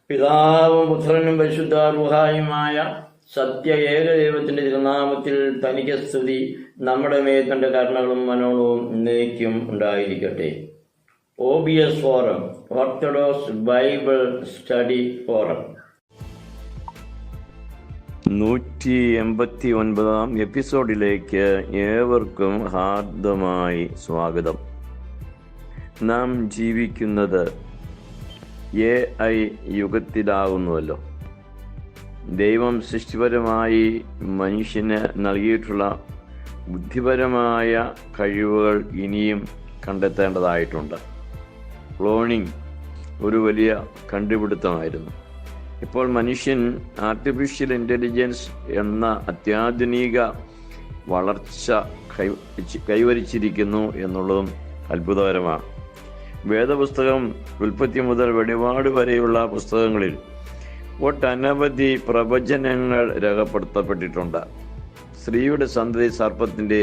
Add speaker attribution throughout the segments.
Speaker 1: പിതാവും പുത്രനും പരിശുദ്ധ റൂഹായുമായ സത്യ ഏകദൈവത്തിന്റെ തിരുനാമത്തിൽ തനിക്ക് സ്തുതി. നമ്മുടെ മേൽ തന്റെ കരുണകളും മനോണവും എന്നേക്കും ഉണ്ടായിരിക്കട്ടെ. OBS forum, orthodox Bible study forum, 189 എപ്പിസോഡിലേക്ക് ഏവർക്കും ഹാർദമായി സ്വാഗതം. നാം ജീവിക്കുന്നത് AI യുഗത്തിലാകുന്നുവല്ലോ. ദൈവം സൃഷ്ടിപരമായി മനുഷ്യന് നൽകിയിട്ടുള്ള ബുദ്ധിപരമായ കഴിവുകൾ ഇനിയും കണ്ടെത്തേണ്ടതായിട്ടുണ്ട്. ക്ലോണിംഗ് ഒരു വലിയ കണ്ടുപിടുത്തമായിരുന്നു. ഇപ്പോൾ മനുഷ്യൻ ആർട്ടിഫിഷ്യൽ ഇൻ്റലിജൻസ് എന്ന അത്യാധുനിക വളർച്ച കൈവരിച്ചിരിക്കുന്നു എന്നുള്ളതും അത്ഭുതകരമാണ്. വേദപുസ്തകം ഉൽപ്പത്തി മുതൽ വെളിപാട് വരെയുള്ള പുസ്തകങ്ങളിൽ ഒട്ടനവധി പ്രവചനങ്ങൾ രേഖപ്പെടുത്തപ്പെട്ടിട്ടുണ്ട്. സ്ത്രീയുടെ സന്തതി സർപ്പത്തിൻ്റെ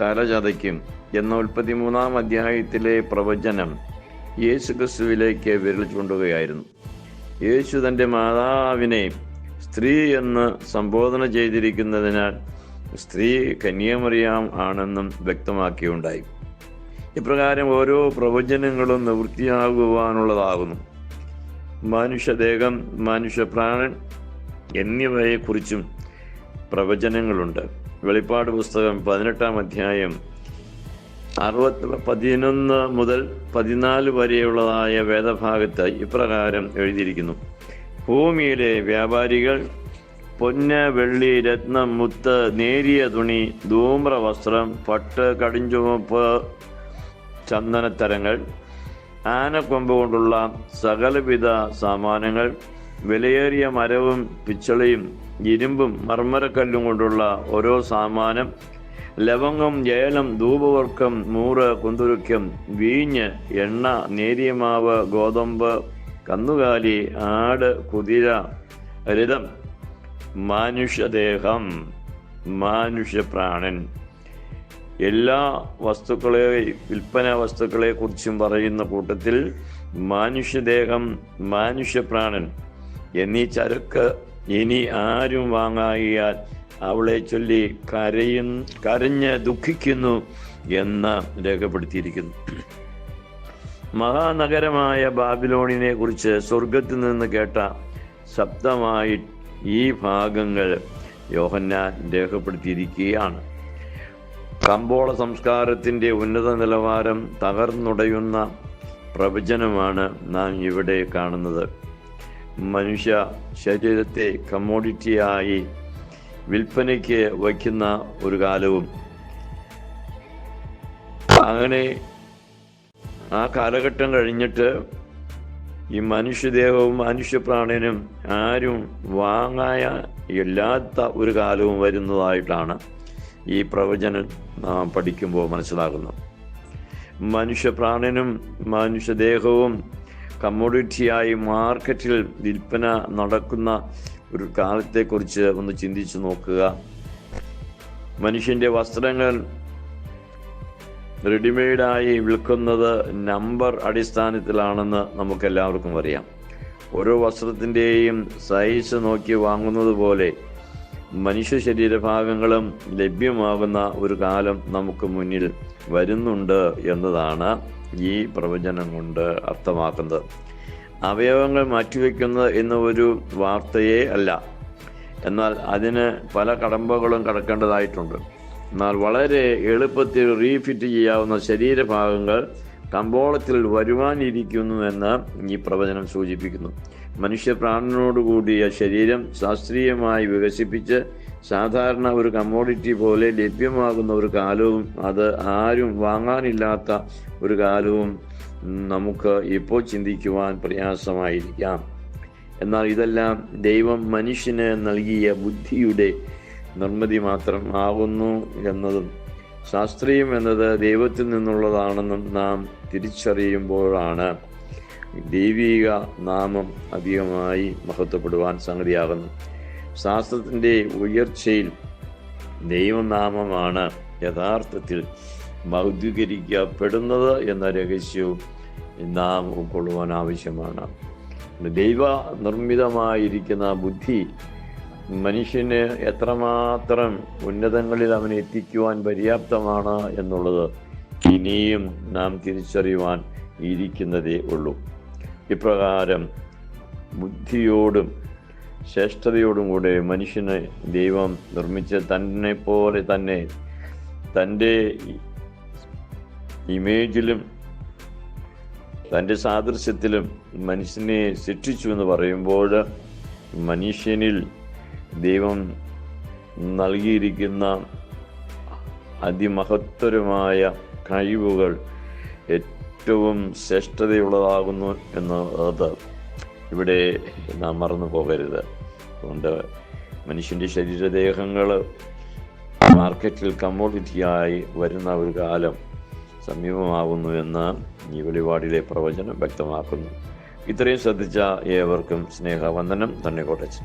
Speaker 1: തല ചതയ്ക്കും എന്ന 33-ാം അധ്യായത്തിലെ പ്രവചനം യേശുക്രിസ്തുവിലേക്ക് വിരൽ ചൂണ്ടുകയായിരുന്നു. യേശു തൻ്റെ മാതാവിനെ സ്ത്രീ എന്ന് സംബോധന ചെയ്തിരിക്കുന്നതിനാൽ സ്ത്രീ കന്യാമറിയാം ആണെന്നും വ്യക്തമാക്കിയുണ്ടായി. ഇപ്രകാരം ഓരോ പ്രവചനങ്ങളും നിവൃത്തിയാകുവാനുള്ളതാകുന്നു. മനുഷ്യദേഹം, മനുഷ്യപ്രാണൻ എന്നിവയെക്കുറിച്ചും പ്രവചനങ്ങളുണ്ട്. വെളിപ്പാട് പുസ്തകം 18-ാം അധ്യായം 11 മുതൽ 14 വരെയുള്ളതായ വേദഭാഗത്ത് ഇപ്രകാരം എഴുതിയിരിക്കുന്നു: ഭൂമിയിലെ വ്യാപാരികൾ പൊന്ന്, വെള്ളി, രത്നം, മുത്ത്, നേരിയ തുണി, ധൂമ്ര വസ്ത്രം, പട്ട്, കടുംചുവപ്പ്, ചന്ദനത്തരങ്ങൾ, ആനക്കൊമ്പ് കൊണ്ടുള്ള സകലവിധ സാമാനങ്ങൾ, വിലയേറിയ മരവും പിച്ചളയും ഇരുമ്പും മർമ്മരക്കല്ലും കൊണ്ടുള്ള ഓരോ സാമാനം, ലവംഗം, ഏലം, ധൂപവർക്കം, മൂറ്, കുന്തുരുക്കം, വീഞ്ഞ്, എണ്ണ, നേരിയ മാവ്, ഗോതമ്പ്, കന്നുകാലി, ആട്, കുതിര, രഥം, മനുഷ്യദേഹം, മനുഷ്യപ്രാണൻ, എല്ലാ വിൽപ്പന വസ്തുക്കളെ കുറിച്ചും പറയുന്ന കൂട്ടത്തിൽ മനുഷ്യദേഹം, മനുഷ്യപ്രാണൻ എന്നീ ചരക്ക് ഇനി ആരും വാങ്ങായിയാൽ അവളെ ചൊല്ലി കരഞ്ഞ് ദുഃഖിക്കുന്നു എന്ന് രേഖപ്പെടുത്തിയിരിക്കുന്നു. മഹാനഗരമായ ബാബിലോണിനെ കുറിച്ച് സ്വർഗത്തിൽ നിന്ന് കേട്ട ശബ്ദമായി ഈ ഭാഗങ്ങൾ യോഹന്നാൻ രേഖപ്പെടുത്തിയിരിക്കുകയാണ്. കമ്പോള സംസ്കാരത്തിൻ്റെ ഉന്നത നിലവാരം തകർന്നുടയുന്ന പ്രവചനമാണ് നാം ഇവിടെ കാണുന്നത്. മനുഷ്യ ശരീരത്തെ കമ്മോഡിറ്റിയായി വിൽപ്പനയ്ക്ക് വയ്ക്കുന്ന ഒരു കാലവും, അങ്ങനെ ആ കാലഘട്ടം കഴിഞ്ഞിട്ട് ഈ മനുഷ്യദേഹവും മനുഷ്യപ്രാണനും ആരും വാങ്ങാനില്ലാത്ത ഒരു കാലവും വരുന്നതായിട്ടാണ് ഈ പ്രവചനം നാം പഠിക്കുമ്പോൾ മനസ്സിലാകുന്നു. മനുഷ്യപ്രാണനും മനുഷ്യദേഹവും കമ്മോഡിറ്റിയായി മാർക്കറ്റിൽ വിൽപ്പന നടക്കുന്ന ഒരു കാലത്തെക്കുറിച്ച് ഒന്ന് ചിന്തിച്ചു നോക്കുക. മനുഷ്യൻ്റെ വസ്ത്രങ്ങൾ റെഡിമെയ്ഡായി വിൽക്കുന്നത് നമ്പർ അടിസ്ഥാനത്തിലാണെന്ന് നമുക്കെല്ലാവർക്കും അറിയാം. ഓരോ വസ്ത്രത്തിൻ്റെയും സൈസ് നോക്കി വാങ്ങുന്നത് പോലെ മനുഷ്യ ശരീരഭാഗങ്ങളും ലഭ്യമാകുന്ന ഒരു കാലം നമുക്ക് മുന്നിൽ വരുന്നുണ്ട് എന്നതാണ് ഈ പ്രവചനം കൊണ്ട് അർത്ഥമാക്കുന്നത്. അവയവങ്ങൾ മാറ്റിവെക്കുന്നത് എന്ന ഒരു വാർത്തയേ അല്ല, എന്നാൽ അതിന് പല കടമ്പകളും കടക്കേണ്ടതായിട്ടുണ്ട്. എന്നാൽ വളരെ എളുപ്പത്തിൽ റീഫിറ്റ് ചെയ്യാവുന്ന ശരീരഭാഗങ്ങൾ കമ്പോളത്തിൽ വരുവാനിരിക്കുന്നു എന്ന് ഈ പ്രവചനം സൂചിപ്പിക്കുന്നു. മനുഷ്യപ്രാണനോടുകൂടിയ ശരീരം ശാസ്ത്രീയമായി വികസിപ്പിച്ച് സാധാരണ ഒരു കമ്മോഡിറ്റി പോലെ ലഭ്യമാകുന്ന ഒരു കാലവും, അത് ആരും വാങ്ങാനില്ലാത്ത ഒരു കാലവും നമുക്ക് ഇപ്പോൾ ചിന്തിക്കുവാൻ പ്രയാസമായിരിക്കാം. എന്നാൽ ഇതെല്ലാം ദൈവം മനുഷ്യന് നൽകിയ ബുദ്ധിയുടെ നിർമ്മിതി മാത്രം ആകുന്നു എന്നതും ശാസ്ത്രീയം എന്നത് ദൈവത്തിൽ നിന്നുള്ളതാണെന്നും നാം തിരിച്ചറിയുമ്പോഴാണ് ദൈവിക നാമം അധികമായി മഹത്വപ്പെടുവാൻ സംഗതിയാകുന്നു. ശാസ്ത്രത്തിൻ്റെ ഉയർച്ചയിൽ ദൈവനാമമാണ് യഥാർത്ഥത്തിൽ മൗദ്ധ്യീകരിക്കപ്പെടുന്നത് എന്ന രഹസ്യവും നാം ഉൾക്കൊള്ളുവാൻ ആവശ്യമാണ്. ദൈവ നിർമ്മിതമായിരിക്കുന്ന ബുദ്ധി മനുഷ്യന് എത്രമാത്രം ഉന്നതങ്ങളിൽ അവനെ എത്തിക്കുവാൻ പര്യാപ്തമാണ് എന്നുള്ളത് ഇനിയും നാം തിരിച്ചറിയുവാൻ ഇരിക്കുന്നതേ ഉള്ളൂ. ഇപ്രകാരം ബുദ്ധിയോടും ശ്രേഷ്ഠതയോടും കൂടെ മനുഷ്യനെ ദൈവം നിർമ്മിച്ച് തന്നെ പോലെ തന്നെ തൻ്റെ ഇമേജിലും തൻ്റെ സാദൃശ്യത്തിലും മനുഷ്യനെ സൃഷ്ടിച്ചു എന്ന് പറയുമ്പോൾ മനുഷ്യനിൽ ദൈവം നൽകിയിരിക്കുന്ന അതിമഹത്തരമായ കഴിവുകൾ ഏറ്റവും ശ്രേഷ്ഠതയുള്ളതാകുന്നു എന്നത് ഇവിടെ നാം മറന്നു പോകരുത്. അതുകൊണ്ട് മനുഷ്യൻ്റെ ശരീരദേഹങ്ങൾ മാർക്കറ്റിൽ കമ്മോഡിറ്റിയായി വരുന്ന ഒരു കാലം സമീപമാകുന്നു എന്ന് ഈ വെളിപാടിലെ പ്രവചനം വ്യക്തമാക്കുന്നു. ഇത്രയും ശ്രദ്ധിച്ച ഏവർക്കും സ്നേഹവന്ദനം. തന്നെ കോട്ടച്ചൻ.